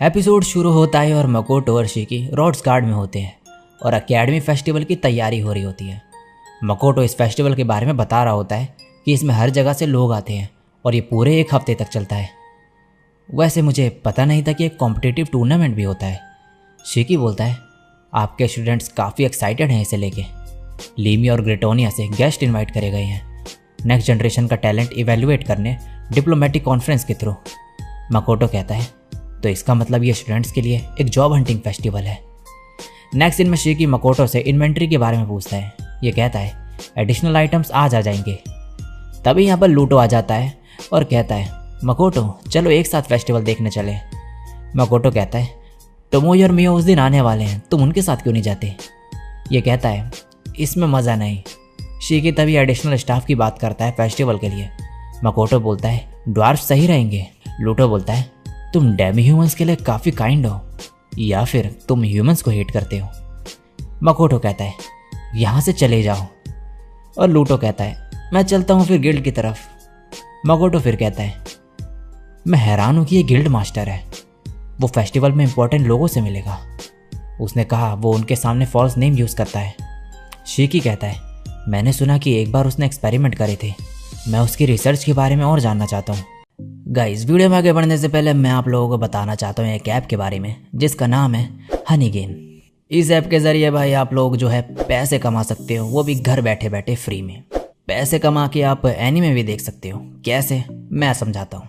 Episode शुरू होता है और मकोटो और शिकी रॉड्स गार्ड में होते हैं और एकेडमी फेस्टिवल की तैयारी हो रही होती है। मकोटो इस फेस्टिवल के बारे में बता रहा होता है कि इसमें हर जगह से लोग आते हैं और ये पूरे 1 हफ्ते तक चलता है। वैसे मुझे पता नहीं था कि एक कॉम्पिटिटिव टूर्नामेंट भी होता है। शिकी बोलता है, आपके स्टूडेंट्स काफ़ी एक्साइटेड हैं इसे लेके। लीमी और ग्रेटोनिया से गेस्ट इन्वाइट करे गए हैं नेक्स्ट जनरेशन का टैलेंट इवेल्युएट करने डिप्लोमेटिक कॉन्फ्रेंस के थ्रू। मकोटो कहता है, तो इसका मतलब ये स्टूडेंट्स के लिए एक जॉब हंटिंग फेस्टिवल है। नेक्स्ट दिन में शिकी मकोटो से इन्वेंट्री के बारे में पूछता है। ये कहता है एडिशनल आइटम्स आज आ जाएंगे। तभी यहाँ पर लूटो आ जाता है और कहता है, मकोटो चलो एक साथ फेस्टिवल देखने चले। मकोटो कहता है, टोमोई और मियो उस दिन आने वाले हैं, तुम उनके साथ क्यों नहीं जाते? ये कहता है, इसमें मज़ा नहीं। शिकी तभी एडिशनल स्टाफ की बात करता है फेस्टिवल के लिए। मकोटो बोलता है, ड्वार्फ सही रहेंगे। लूटो बोलता है, तुम डेमी ह्यूमंस के लिए काफ़ी काइंड हो या फिर तुम ह्यूमंस को हेट करते हो? मकोटो कहता है, यहाँ से चले जाओ। और लूटो कहता है, मैं चलता हूँ फिर गिल्ड की तरफ। मकोटो फिर कहता है, मैं हैरान हूँ कि ये गिल्ड मास्टर है, वो फेस्टिवल में इंपॉर्टेंट लोगों से मिलेगा। उसने कहा वो उनके सामने फॉल्स नेम यूज़ करता है। शिकी कहता है, मैंने सुना कि एक बार उसने एक्सपेरिमेंट करे थे, मैं उसकी रिसर्च के बारे में और जानना चाहता हूँ। गाइस, वीडियो में आगे बढ़ने से पहले मैं आप लोगों को बताना चाहता हूँ एक ऐप के बारे में जिसका नाम है हनी गेन। इस ऐप के ज़रिए भाई आप लोग जो है पैसे कमा सकते हो, वो भी घर बैठे बैठे फ्री में। पैसे कमा के आप एनीमे भी देख सकते हो। कैसे, मैं समझाता हूँ।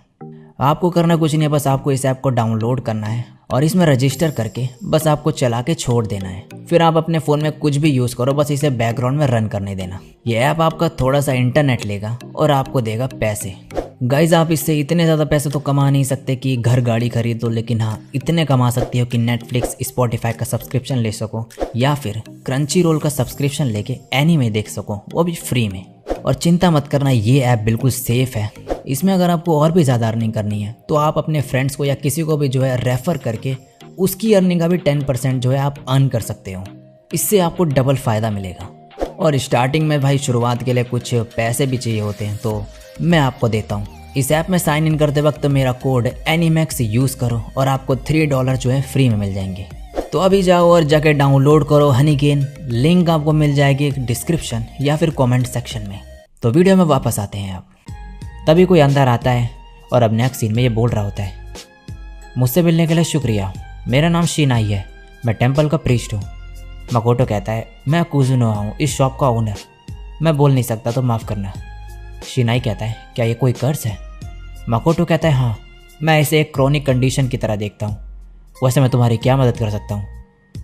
आपको करना कुछ नहीं है, बस आपको इस ऐप को डाउनलोड करना है और इसमें रजिस्टर करके बस आपको चला के छोड़ देना है। फिर आप अपने फ़ोन में कुछ भी यूज़ करो, बस इसे बैकग्राउंड में रन करने देना। ये ऐप आपका थोड़ा सा इंटरनेट लेगा और आपको देगा पैसे। गाइज, आप इससे इतने ज़्यादा पैसे तो कमा नहीं सकते कि घर गाड़ी खरीद दो, लेकिन हाँ इतने कमा सकती हो कि नेटफ्लिक्स, स्पॉटिफाई का सब्सक्रिप्शन ले सको या फिर क्रंची रोल का सब्सक्रिप्शन लेके एनीमे देख सको, वो भी फ्री में। और चिंता मत करना, ये ऐप बिल्कुल सेफ़ है। इसमें अगर आपको और भी ज़्यादा अर्निंग करनी है तो आप अपने फ्रेंड्स को या किसी को भी जो है रेफ़र करके उसकी अर्निंग का भी 10% जो है आप अर्न कर सकते हो। इससे आपको डबल फ़ायदा मिलेगा। और स्टार्टिंग में भाई शुरुआत के लिए कुछ पैसे भी चाहिए होते हैं, तो मैं आपको देता हूँ। इस ऐप में साइन इन करते वक्त मेरा कोड एनीमैक्स यूज़ करो और आपको $3 जो है फ्री में मिल जाएंगे। तो अभी जाओ और जाके डाउनलोड करो हनी गेन। लिंक आपको मिल जाएगी डिस्क्रिप्शन या फिर कमेंट सेक्शन में। तो वीडियो में वापस आते हैं आप। तभी कोई अंदर आता है और अब नेक्स्ट सीन में ये बोल रहा होता है, मुझसे मिलने के लिए शुक्रिया, मेरा नाम शिनाई है, मैं टेम्पल का प्रीस्ट हूँ। मकोटो कहता है, मैं कुजुनो हूँ, इस शॉप का ओनर, मैं बोल नहीं सकता तो माफ़ करना। शिनाई कहता है, क्या ये कोई कर्ज है? मकोटो कहता है, हाँ, मैं इसे एक क्रोनिक कंडीशन की तरह देखता हूँ। वैसे मैं तुम्हारी क्या मदद कर सकता हूँ?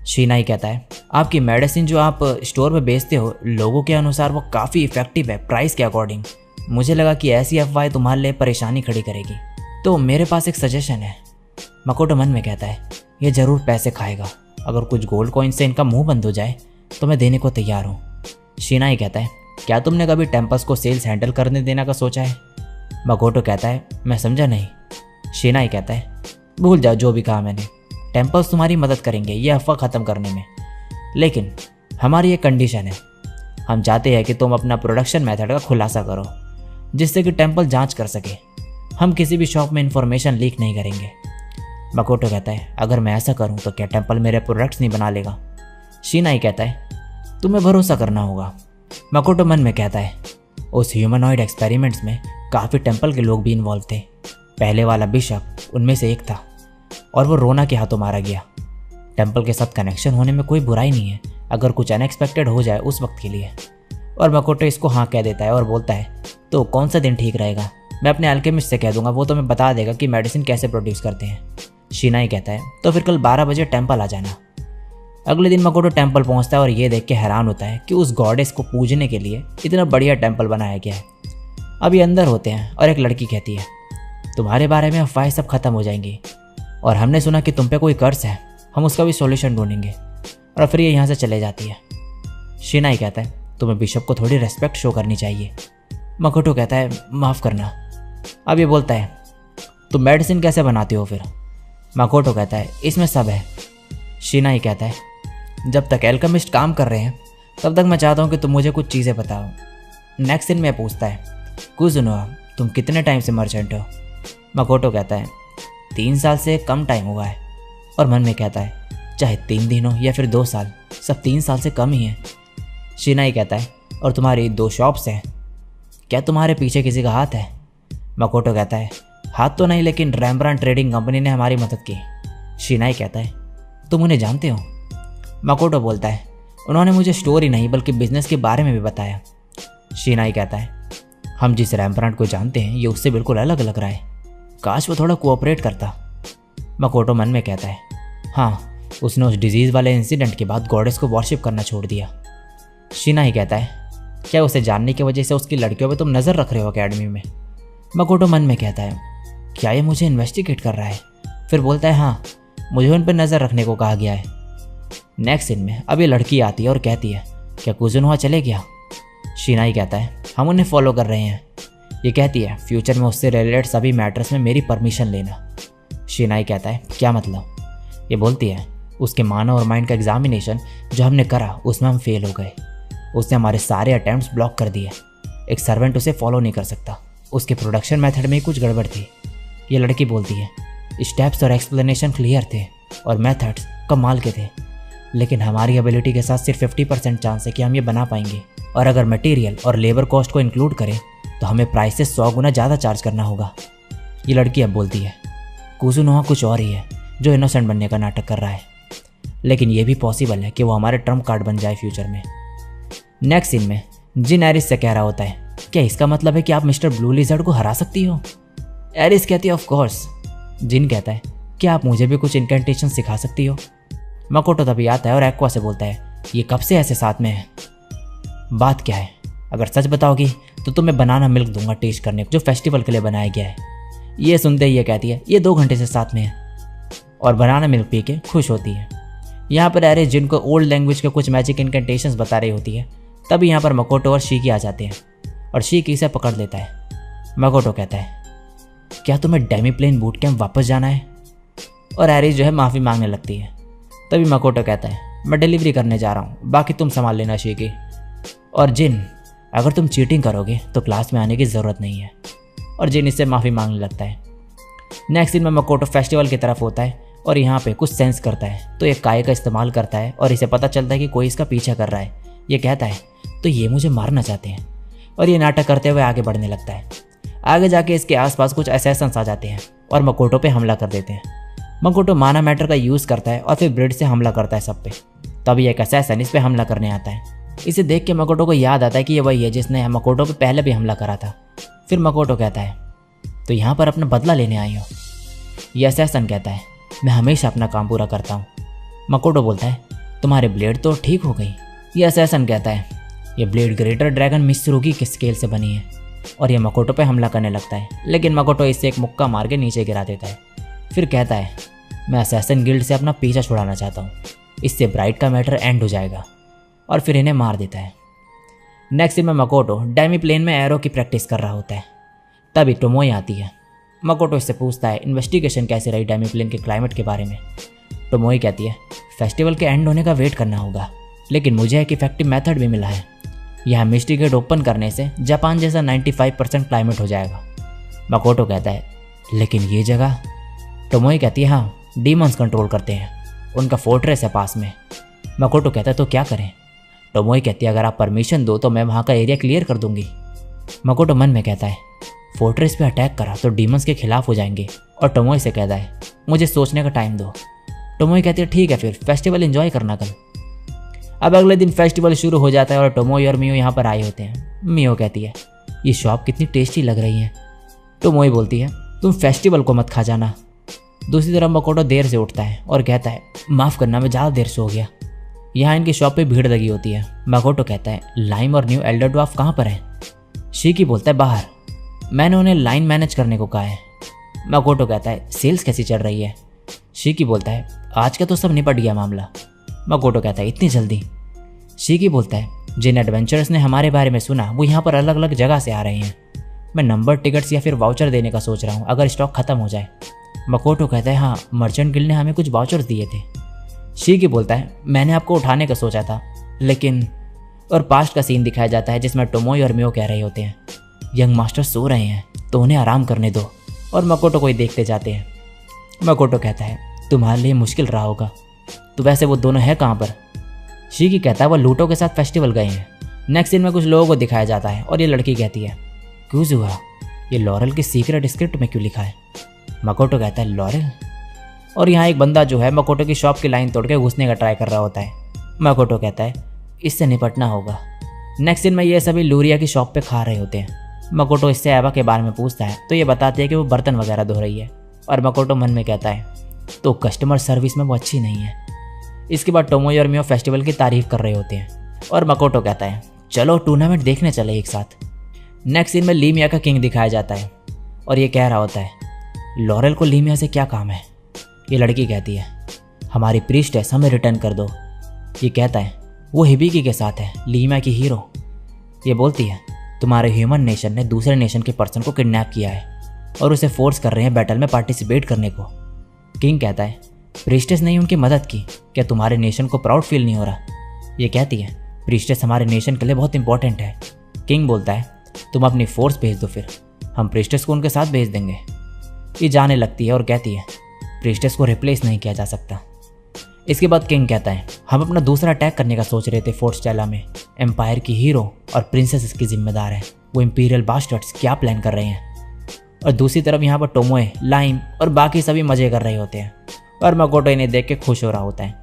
शिनाई कहता है, आपकी मेडिसिन जो आप स्टोर में बेचते हो, लोगों के अनुसार वो काफ़ी इफ़ेक्टिव है प्राइस के अकॉर्डिंग। मुझे लगा कि ऐसी अफवाह तुम्हारे लिए परेशानी खड़ी करेगी, तो मेरे पास एक सजेशन है। मकोटो मन में कहता है, ये ज़रूर पैसे खाएगा, अगर कुछ गोल्ड कॉइन से इनका मुंह बंद हो जाए तो मैं देने को तैयार हूँ। शिनाई कहता है, क्या तुमने कभी टेम्पल्स को सेल्स हैंडल करने देने का सोचा है? मकोटो कहता है, मैं समझा नहीं। शिनाई कहता है, भूल जाओ जो भी कहा मैंने, टेम्पल्स तुम्हारी मदद करेंगे ये अफवाह ख़त्म करने में, लेकिन हमारी एक कंडीशन है। हम चाहते हैं कि तुम अपना प्रोडक्शन मेथड का खुलासा करो जिससे कि टेम्पल जांच कर सके। हम किसी भी शॉप में इंफॉर्मेशन लीक नहीं करेंगे। मकोटो कहता है, अगर मैं ऐसा करूं तो क्या टेम्पल मेरे प्रोडक्ट्स नहीं बना लेगा? शिनाई कहता है, तुम्हें भरोसा करना होगा। मकोटो मन में कहता है, उस ह्यूमनॉइड एक्सपेरिमेंट्स में काफ़ी टेम्पल के लोग भी इन्वॉल्व थे। पहले वाला बिशप उनमें से एक था और वो रोना के हाथों मारा गया। टेम्पल के साथ कनेक्शन होने में कोई बुराई नहीं है अगर कुछ अनएक्सपेक्टेड हो जाए उस वक्त के लिए। और मकोटो इसको हाँ कह देता है और बोलता है, तो कौन सा दिन ठीक रहेगा? मैं अपने अल्केमिस्ट से कह दूंगा, वो तुम्हें बता देगा कि मेडिसिन कैसे प्रोड्यूस करते हैं। शिनाई कहता है, तो फिर कल 12 बजे टेम्पल आ जाना। अगले दिन मकोटो टेम्पल पहुंचता है और ये देख के हैरान होता है कि उस गॉडेस को पूजने के लिए इतना बढ़िया टेम्पल बनाया गया है। अभी अंदर होते हैं और एक लड़की कहती है, तुम्हारे बारे में अफवाहें सब खत्म हो जाएंगी और हमने सुना कि तुम पे कोई कर्ज है, हम उसका भी सॉल्यूशन ढूंढेंगे। और फिर ये यहाँ से चले जाती है। शिनाई कहता है, तुम्हें बिशप को थोड़ी रेस्पेक्ट शो करनी चाहिए। मकोटो कहता है, माफ़ करना। अब ये बोलता है, तुम मेडिसिन कैसे बनाते हो फिर? मकोटो कहता है, इसमें सब है। शिनाई कहता है, जब तक एल्केमिस्ट काम कर रहे हैं तब तक मैं चाहता हूँ कि तुम मुझे कुछ चीज़ें बताओ। नेक्स्ट दिन में पूछता है, कुजुनो, तुम कितने टाइम से मर्चेंट हो? मकोटो कहता है, 3 साल से कम टाइम हुआ है। और मन में कहता है चाहे 3 दिन हो या फिर 2 साल, सब 3 साल से कम ही है। शिनाई कहता है और तुम्हारी 2 शॉप्स हैं, क्या तुम्हारे पीछे किसी का हाथ है? मकोटो कहता है हाथ तो नहीं, लेकिन रैम्ब्रांड ट्रेडिंग कंपनी ने हमारी मदद की। शिनाई कहता है तुम उन्हें जानते हो? मकोटो बोलता है उन्होंने मुझे स्टोरी नहीं बल्कि बिजनेस के बारे में भी बताया। शिनाई कहता है हम जिस रैम्ब्रांड को जानते हैं ये उससे बिल्कुल अलग लग रहा है, काश वो थोड़ा कोऑपरेट करता। मकोटो मन में कहता है हाँ, उसने उस डिजीज़ वाले इंसिडेंट के बाद गॉडेस को वॉरशिप करना छोड़ दिया। शिनाई कहता है क्या उसे जानने की वजह से उसकी लड़कियों पे तुम नज़र रख रहे हो अकेडमी में? मकोटो मन में कहता है क्या ये मुझे इन्वेस्टिगेट कर रहा है? फिर बोलता है हाँ, मुझे उन पर नज़र रखने को कहा गया है। नेक्स्ट सीन में अब ये लड़की आती है और कहती है क्या कुजुनोआ चले गया? शिनाई कहता है हम उन्हें फॉलो कर रहे हैं। ये कहती है फ्यूचर में उससे रिलेटेड सभी मैटर्स में मेरी परमिशन लेना। शिनाई कहता है क्या मतलब? ये बोलती है उसके मानव और माइंड का एग्जामिनेशन जो हमने करा उसमें हम फेल हो गए। उसने हमारे सारे अटैम्प्ट्स ब्लॉक कर दिए। एक सर्वेंट उसे फॉलो नहीं कर सकता। उसके प्रोडक्शन मेथड में कुछ गड़बड़ थी। ये लड़की बोलती है स्टेप्स और एक्सप्लेनेशन क्लियर थे और मेथड्स कमाल के थे, लेकिन हमारी एबिलिटी के साथ सिर्फ 50% चांस है कि हम ये बना पाएंगे, और अगर मटेरियल और लेबर कॉस्ट को इंक्लूड करें तो हमें प्राइस से 100 गुना ज़्यादा चार्ज करना होगा। ये लड़की अब बोलती है कुजुनोआ कुछ और ही है जो इनोसेंट बनने का नाटक कर रहा है, लेकिन ये भी पॉसिबल है कि वो हमारे ट्रम्प कार्ड बन जाए फ्यूचर में। नेक्स्ट सीन में जिन एरिस से कह रहा होता है क्या इसका मतलब है कि आप मिस्टर ब्लू लिजर्ड को हरा सकती हो? एरिस कहती है ऑफ कोर्स। जिन कहता है क्या आप मुझे भी कुछ इनकेंटेशन सिखा सकती हो? मकोटो तभी आता है और एक्वा से बोलता है ये कब से ऐसे साथ में है? बात क्या है? अगर सच बताओगी तो तुम्हें बनाना मिल्क दूंगा टेस्ट करने को, जो फेस्टिवल के लिए बनाया गया है। ये सुनते ही ये कहती है ये 2 घंटे से साथ में है, और बनाना मिल्क पी के खुश होती है। यहाँ पर एरिस जिनको ओल्ड लैंग्वेज के कुछ मैजिक इनकेंटेशंस बता रही होती है, तभी यहाँ पर मकोटो और शीकी आ जाते हैं और शीकी इसे पकड़ लेता है। मकोटो कहता है क्या तुम्हें डेमी प्लेन बूट कैंप वापस जाना है? और एरिस जो है माफ़ी मांगने लगती है। तभी मकोटो कहता है मैं डिलीवरी करने जा रहा हूँ, बाकी तुम संभाल लेना शीकी। और जिन अगर तुम चीटिंग करोगे तो क्लास में आने की ज़रूरत नहीं है। और जिन इससे माफ़ी मांगने लगता है। नेक्स्ट दिन में मकोटो फेस्टिवल की तरफ होता है और यहाँ पे कुछ सेंस करता है, तो एक काय का इस्तेमाल करता है और इसे पता चलता है कि कोई इसका पीछा कर रहा है। ये कहता है तो ये मुझे मारना चाहते हैं, और ये नाटक करते हुए आगे बढ़ने लगता है। आगे जाके इसके आसपास कुछ असैसन्स आ जाते हैं और मकोटो पे हमला कर देते हैं। मकोटो माना मैटर का यूज़ करता है और फिर ब्रिड से हमला करता है सब पे। तभी एक असैसन इस पे हमला करने आता है। इसे देख के मकोटो को याद आता है कि ये वही है जिसने मकोटो पे पहले भी हमला करा था। फिर मकोटो कहता है तो यहाँ पर अपना बदला लेने आई हो? ये असैसन कहता है मैं हमेशा अपना काम पूरा करता हूँ। मकोटो बोलता है तुम्हारे ब्लेड तो ठीक हो गई। ये असैसन कहता है ये ब्लेड ग्रेटर ड्रैगन मित्सुरुगी के स्केल से बनी है, और ये मकोटो पे हमला करने लगता है, लेकिन मकोटो इससे एक मुक्का मार के नीचे गिरा देता है। फिर कहता है मैं असैसन गिल्ड से अपना पीछा छुड़ाना चाहता हूँ, इससे ब्राइट का मैटर एंड हो जाएगा, और फिर इन्हें मार देता है। नेक्स्ट दिन में मकोटो डेमी प्लेन में एरो की प्रैक्टिस कर रहा होता है। तभी टोमोई आती है। मकोटो इससे पूछता है इन्वेस्टिगेशन कैसे रही डेमी प्लेन के क्लाइमेट के बारे में। टोमोई कहती है फेस्टिवल के एंड होने का वेट करना होगा, लेकिन मुझे एक इफेक्टिव मेथड भी मिला है। यह मिस्टी गेट ओपन करने से जापान जैसा 95% क्लाइमेट हो जाएगा। मकोटो कहता है लेकिन ये जगह? टोमोई कहती है हाँ, डीमंस कंट्रोल करते हैं, उनका फोर्ट्रेस है पास में। मकोटो कहता है तो क्या करें? टोमोई कहती है अगर आप परमिशन दो तो मैं वहाँ का एरिया क्लियर कर दूंगी। मकोटो मन में कहता है फोर्ट्रेस पे अटैक करा तो डीमंस के खिलाफ हो जाएंगे, और टोमोई से कहता है मुझे सोचने का टाइम दो। टोमोई कहती है ठीक है, फिर फेस्टिवल एंजॉय करना कल। अब अगले दिन फेस्टिवल शुरू हो जाता है और टोमोई और मियो यहाँ पर आए होते हैं। मियो कहती है ये शॉप कितनी टेस्टी लग रही है। टोमोई बोलती है तुम फेस्टिवल को मत खा जाना। दूसरी तरफ मकोटो देर से उठता है और कहता है माफ़ करना, मैं ज़्यादा देर से हो गया। यहाँ इनकी शॉप पे भीड़ लगी होती है। मकोटो कहता है लाइम और न्यू एल्डर ड्वार्फ कहाँ पर है? शीकी बोलता है बाहर, मैंने उन्हें लाइन मैनेज करने को कहा है। मकोटो कहता है सेल्स कैसी चल रही है? शीकी बोलता है आज का तो सब निपट गया मामला। मकोटो कहता है इतनी जल्दी? शीकी बोलता है जिन एडवेंचर्स ने हमारे बारे में सुना वो यहाँ पर अलग अलग जगह से आ रहे हैं। मैं नंबर टिकट्स या फिर वाउचर देने का सोच रहा हूँ अगर स्टॉक खत्म हो जाए। मकोटो कहता है हाँ, मर्चेंट गिल्ड ने हमें कुछ वाउचर्स दिए थे। शीकी बोलता है मैंने आपको उठाने का सोचा था, लेकिन। और पास्ट का सीन दिखाया जाता है जिसमें टोमोई और मियो कह रहे होते हैं यंग मास्टर सो रहे हैं तो उन्हें आराम करने दो, और मकोटो को ही देखते जाते हैं। मकोटो कहता है तुम्हारे लिए मुश्किल रहा होगा। तो वैसे वो दोनों है कहाँ पर? शीकी कहता है वो लूटो के साथ फेस्टिवल गए हैं। नेक्स्ट सीन में कुछ लोगों को दिखाया जाता है और ये लड़की कहती है क्यूजुहा, ये लॉरेल की सीक्रेट स्क्रिप्ट में क्यों लिखा है? मकोटो कहता है लॉरेल? और यहाँ एक बंदा जो है मकोटो की शॉप की लाइन तोड़ के घुसने का ट्राई कर रहा होता है। मकोटो कहता है इससे निपटना होगा। नेक्स्ट दिन में ये सभी लूरिया की शॉप पे खा रहे होते हैं। मकोटो इससे एवा के बारे में पूछता है तो ये बताती है कि वो बर्तन वगैरह धो रही है। और मकोटो मन में कहता है तो कस्टमर सर्विस में वो अच्छी नहीं है। इसके बाद टोमोई और मियो फेस्टिवल की तारीफ कर रहे होते हैं और मकोटो कहता है चलो टूर्नामेंट देखने चले एक साथ। नेक्स्ट सीन में लीमिया का किंग दिखाया जाता है और ये कह रहा होता है लॉरेल को लीमिया से क्या काम है? ये लड़की कहती है हमारी प्रीस्टेस हमें रिटर्न कर दो। ये कहता है वो हिबिकी के साथ है, लीमिया की हीरो। ये बोलती है तुम्हारे ह्यूमन नेशन ने दूसरे नेशन के पर्सन को किडनैप किया है और उसे फोर्स कर रहे हैं बैटल में पार्टिसिपेट करने को। किंग कहता है प्रीस्टेस ने उनकी मदद की, क्या तुम्हारे नेशन को प्राउड फील नहीं हो रहा? ये कहती है प्रीस्टेस हमारे नेशन के लिए बहुत इंपॉर्टेंट है। किंग बोलता है तुम अपनी फोर्स भेज दो, फिर हम प्रीस्टेस को उनके साथ भेज देंगे। ये जाने लगती है और कहती है प्रीस्टेस को रिप्लेस नहीं किया जा सकता। इसके बाद किंग कहता है हम अपना दूसरा अटैक करने का सोच रहे थे फोर्ट स्टेला में। एम्पायर की हीरो और प्रिंसेस इसकी जिम्मेदार है। वो इंपीरियल बास्टर्ड्स क्या प्लान कर रहे हैं? और दूसरी तरफ यहाँ पर टोमोए, लाइम और बाकी सभी मजे कर रहे होते हैं और मकोटो इन्हें देख के खुश हो रहा होता है।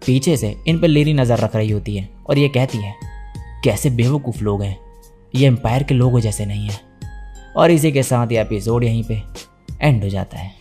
पीछे से इन पर लीरी नज़र रख रही होती है और ये कहती है कैसे बेवकूफ़ लोग हैं, ये एम्पायर के लोगों जैसे नहीं है। और इसी के साथ ये एपिसोड यहीं पे एंड हो जाता है।